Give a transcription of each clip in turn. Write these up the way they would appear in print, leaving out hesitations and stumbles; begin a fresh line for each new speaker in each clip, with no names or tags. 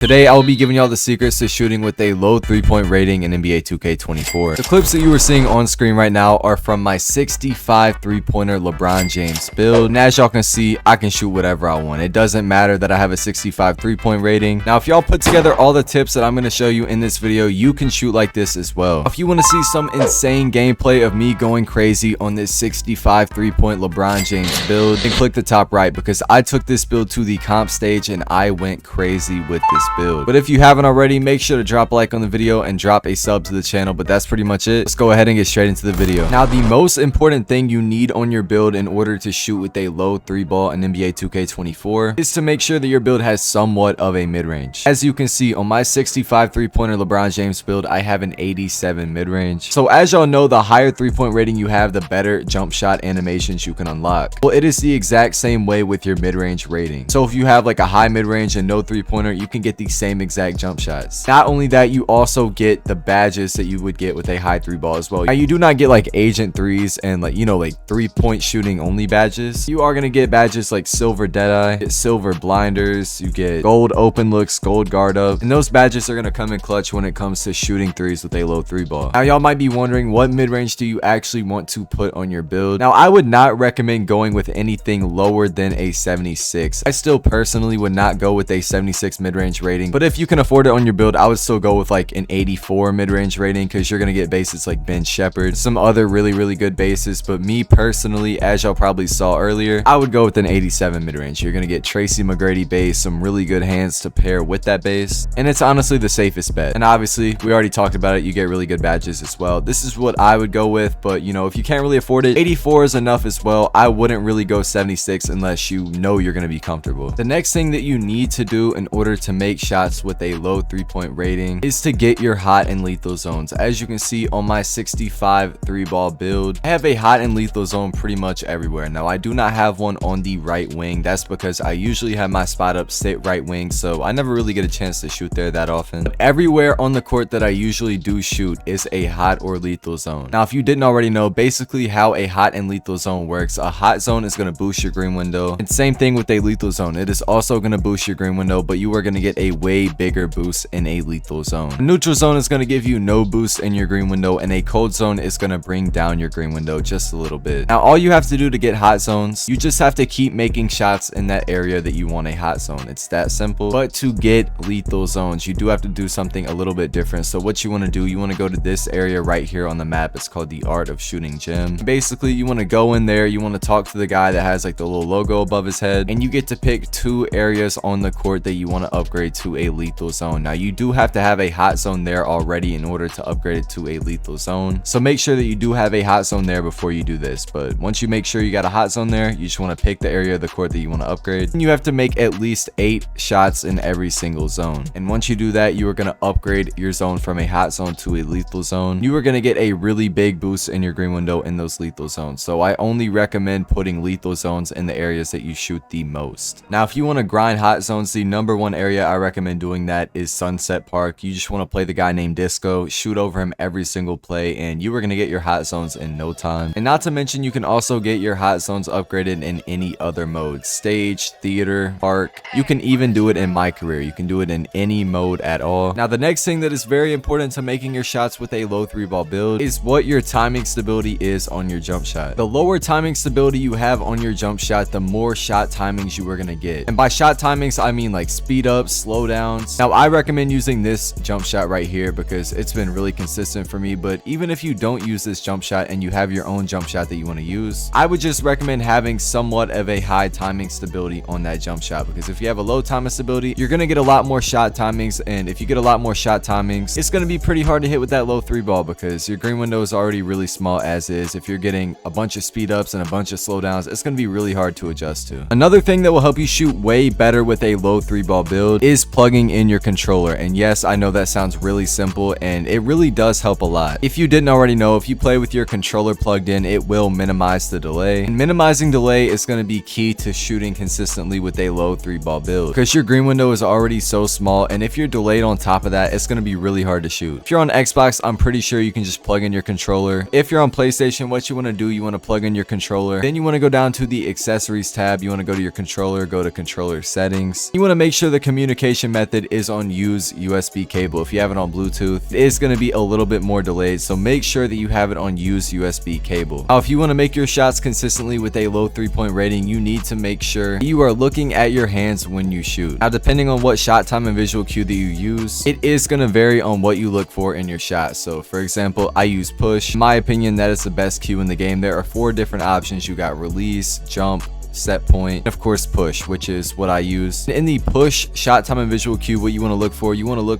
Today, I will be giving y'all the secrets to shooting with a low 3-point rating in NBA 2K24. The clips that you are seeing on screen right now are from my 65 3-pointer LeBron James build. And as y'all can see, I can shoot whatever I want. It doesn't matter that I have a 65 3-point rating. Now, if y'all put together all the tips that I'm going to show you in this video, you can shoot like this as well. If you want to see some insane gameplay of me going crazy on this 65 3-point LeBron James build, then click the top right because I took this build to the comp stage and I went crazy with this build. But if you haven't already, make sure to drop a like on the video and drop a sub to the channel. But that's pretty much it. Let's go ahead and get straight into the video. Now, the most important thing you need on your build in order to shoot with a low 3-ball in NBA 2K24 is to make sure that your build has somewhat of a mid-range. As you can see on my 65 3-pointer LeBron James build, I have an 87 mid-range. So as y'all know, the higher 3-point rating you have, the better jump shot animations you can unlock. Well, it is the exact same way with your mid-range rating. So if you have like a high mid-range and no 3-pointer, you can get the same exact jump shots. Not only that, you also get the badges that you would get with a high 3-ball as well. Now, you do not get like agent 3s and like 3-point shooting only badges. You are going to get badges like silver deadeye, silver blinders, you get gold open looks, gold guard up, and those badges are going to come in clutch when it comes to shooting threes with a low 3-ball. Now, y'all might be wondering, what mid-range do you actually want to put on your build? Now, I would not recommend going with anything lower than a 76. I still personally would not go with a 76 mid-range rating, but if you can afford it on your build, I would still go with like an 84 mid-range rating because you're gonna get bases like Ben Shepherd, some other really good bases. But me personally, as y'all probably saw earlier, I would go with an 87 mid-range. You're gonna get Tracy McGrady base, some really good hands to pair with that base, and it's honestly the safest bet. And obviously, we already talked about it, you get really good badges as well. This is what I would go with, but if you can't really afford it, 84 is enough as well. I wouldn't really go 76 unless you know you're gonna be comfortable. The next thing that you need to do in order to make shots with a low 3-point rating is to get your hot and lethal zones. As you can see on my 65 3-ball build, I have a hot and lethal zone pretty much everywhere. Now, I do not have one on the right wing. That's because I usually have my spot up sit right wing, so I never really get a chance to shoot there that often. But everywhere on the court that I usually do shoot is a hot or lethal zone. Now, if you didn't already know, basically how a hot and lethal zone works, a hot zone is going to boost your green window, and same thing with a lethal zone. It is also going to boost your green window, but you are going to get a way bigger boost in a lethal zone. A neutral zone is going to give you no boost in your green window, and a cold zone is going to bring down your green window just a little bit. Now, all you have to do to get hot zones, you just have to keep making shots in that area that you want a hot zone. It's that simple. But to get lethal zones, you do have to do something a little bit different. So what you want to do, you want to go to this area right here on the map. It's called the Art of Shooting Gym. Basically, you want to go in there, you want to talk to the guy that has like the little logo above his head, and you get to pick 2 areas on the court that you want to upgrade to a lethal zone. Now, you do have to have a hot zone there already in order to upgrade it to a lethal zone, so make sure that you do have a hot zone there before you do this. But once you make sure you got a hot zone there, you just want to pick the area of the court that you want to upgrade, and you have to make at least 8 shots in every single zone. And once you do that, you are going to upgrade your zone from a hot zone to a lethal zone. You are going to get a really big boost in your green window in those lethal zones, so I only recommend putting lethal zones in the areas that you shoot the most. Now, if you want to grind hot zones, the #1 area I recommend doing that is Sunset Park. You just want to play the guy named Disco, shoot over him every single play, and you are going to get your hot zones in no time. And not to mention, you can also get your hot zones upgraded in any other mode: stage, theater, park. You can even do it in my career. You can do it in any mode at all. Now, the next thing that is very important to making your shots with a low 3-ball build is what your timing stability is on your jump shot. The lower timing stability you have on your jump shot, the more shot timings you are going to get. And by shot timings, I mean like speed ups, slow downs. Now, I recommend using this jump shot right here because it's been really consistent for me. But even if you don't use this jump shot and you have your own jump shot that you want to use, I would just recommend having somewhat of a high timing stability on that jump shot, because if you have a low timing stability, you're going to get a lot more shot timings, and if you get a lot more shot timings, it's going to be pretty hard to hit with that low 3-ball because your green window is already really small as is. If you're getting a bunch of speed ups and a bunch of slowdowns, it's going to be really hard to adjust to. Another thing that will help you shoot way better with a low 3-ball build is plugging in your controller. And yes, I know that sounds really simple, and it really does help a lot. If you didn't already know, if you play with your controller plugged in, it will minimize the delay, and minimizing delay is going to be key to shooting consistently with a low 3-ball build because your green window is already so small, and if you're delayed on top of that, it's going to be really hard to shoot. If you're on Xbox, I'm pretty sure you can just plug in your controller. If you're on PlayStation, what you want to do, you want to plug in your controller, then you want to go down to the accessories tab, you want to go to your controller, go to controller settings. You want to make sure the communication communication method is on use USB cable. If you have it on Bluetooth, it is going to be a little bit more delayed, so make sure that you have it on use USB cable. Now, if you want to make your shots consistently with a low 3-point rating, you need to make sure you are looking at your hands when you shoot. Now, depending on what shot time and visual cue that you use, it is going to vary on what you look for in your shot. So for example, I use push. In my opinion, that is the best cue in the game. There are 4 different options. You got release, jump, set point, and of course push, which is what I use. In the push shot time and visual cue, what you want to look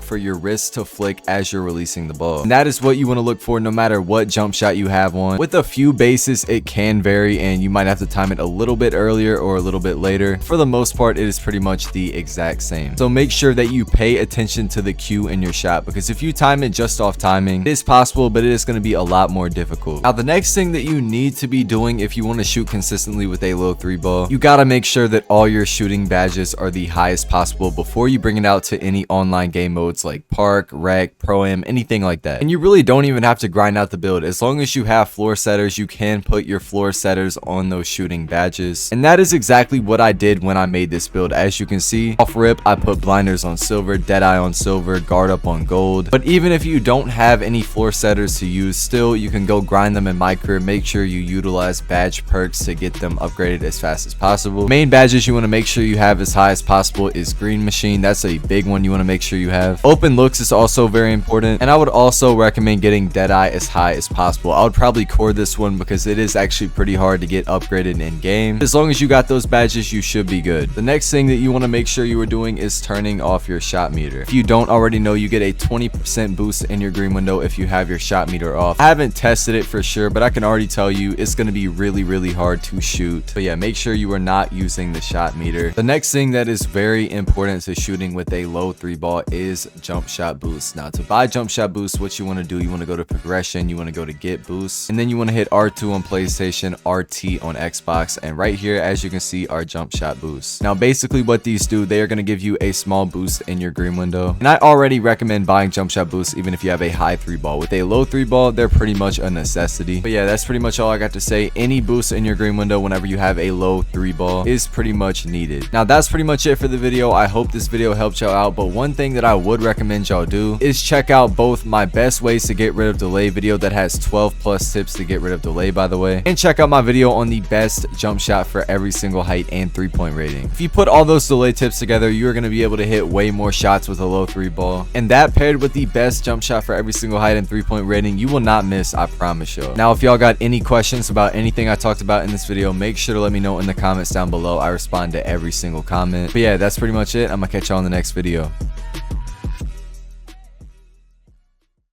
for your wrist to flick as you're releasing the ball, and that is what you want to look for no matter what jump shot you have on. With a few bases, it can vary and you might have to time it a little bit earlier or a little bit later. For the most part, it is pretty much the exact same, so make sure that you pay attention to the cue in your shot, because if you time it just off timing, it is possible, but it is going to be a lot more difficult. Now, the next thing that you need to be doing if you want to shoot consistently with a low 3 ball, you gotta make sure that all your shooting badges are the highest possible before you bring it out to any online game modes like Park, Rec, Pro-Am, anything like that. And you really don't even have to grind out the build. As long as you have floor setters, you can put your floor setters on those shooting badges. And that is exactly what I did when I made this build. As you can see, off rip, I put blinders on silver, deadeye on silver, guard up on gold. But even if you don't have any floor setters to use, still you can go grind them in my career. Make sure you utilize badge perks to get them upgraded as fast as possible. Main badges you want to make sure you have as high as possible is green machine. That's a big one you want to make sure you have. Open looks is also very important, and I would also recommend getting deadeye as high as possible. I would probably core this one because it is actually pretty hard to get upgraded in game. As long as you got those badges, you should be good. The next thing that you want to make sure you are doing is turning off your shot meter. If you don't already know, you get a 20% boost in your green window if you have your shot meter off. I haven't tested it for sure, but I can already tell you it's going to be really hard to shoot. But yeah, make sure you are not using the shot meter. The next thing that is very important to shooting with a low 3 ball is jump shot boost. Now, to buy jump shot boost, what you want to do, you want to go to progression, you want to go to get boost, and then you want to hit R2 on PlayStation, RT on Xbox, and right here, as you can see, are jump shot boosts. Now, basically what these do, they are going to give you a small boost in your green window, and I already recommend buying jump shot boost even if you have a high 3 ball. With a low 3 ball, they're pretty much a necessity. But yeah, that's pretty much all I got to say. Any boost in your green window whenever you have a low 3 ball is pretty much needed. Now, that's pretty much it for the video. I hope this video helped y'all out, but one thing that I would recommend y'all do is check out both my best ways to get rid of delay video that has 12+ tips to get rid of delay, by the way, and check out my video on the best jump shot for every single height and 3-point rating. If you put all those delay tips together, you're going to be able to hit way more shots with a low 3 ball, and that paired with the best jump shot for every single height and 3-point rating, you will not miss, I promise y'all. Now, if y'all got any questions about anything I talked about in this video, make sure to let me know in the comments down below. I respond to every single comment. But yeah, that's pretty much it. I'm gonna catch y'all in the next video.